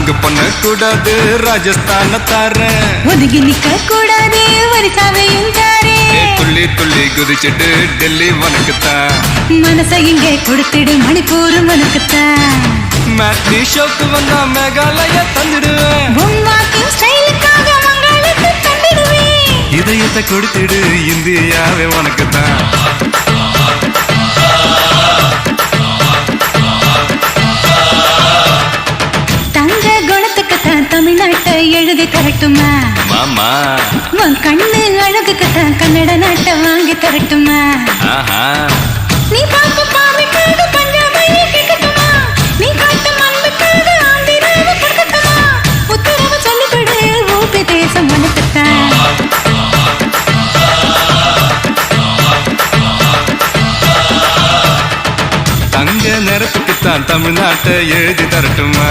அங்க பண்ண கூடாது ராஜஸ்தான தாரேன் ஒதுங்கி நிக்க கூடாது வரிசாவையும் தாரேன் துள்ளி துள்ளி குதிச்சுட்டு டெல்லி உனக்குத்தான் மனசை இங்கே கொடுத்துடு மணிப்பூர் உனக்குத்தான் மேட்னி ஷோக்கு வந்தா மேகாலயா தந்துடுவேன் பொம்மாக்கின் ஸ்டைலுக்காக மங்களுக்கு தந்துடுவேன் இதயத்தை கொடுத்துடு இந்தியாவே உனக்குத்தான் தங்க குணத்துக்குத்தான் தமிழ்நாட்டை எழுதி தரட்டுமா மாமா உன் கண்ணு அழகுக்குத்தான் கன்னட நாட்டை வாங்கி தரட்டுமா ஆஹா நீ பார்த்து பாவிக்காது பஞ்சாபையை கேட்கட்டுமா நீ காட்டு மண்புக்காது ஆந்திராவை கொடுக்கட்டுமா உத்தரவு சொல்லிவிடு ஊபி தேசம் உனக்குத்தான் தங்க நிறத்துக்குத்தான் தமிழ்நாட்டை எழுதி தரட்டுமா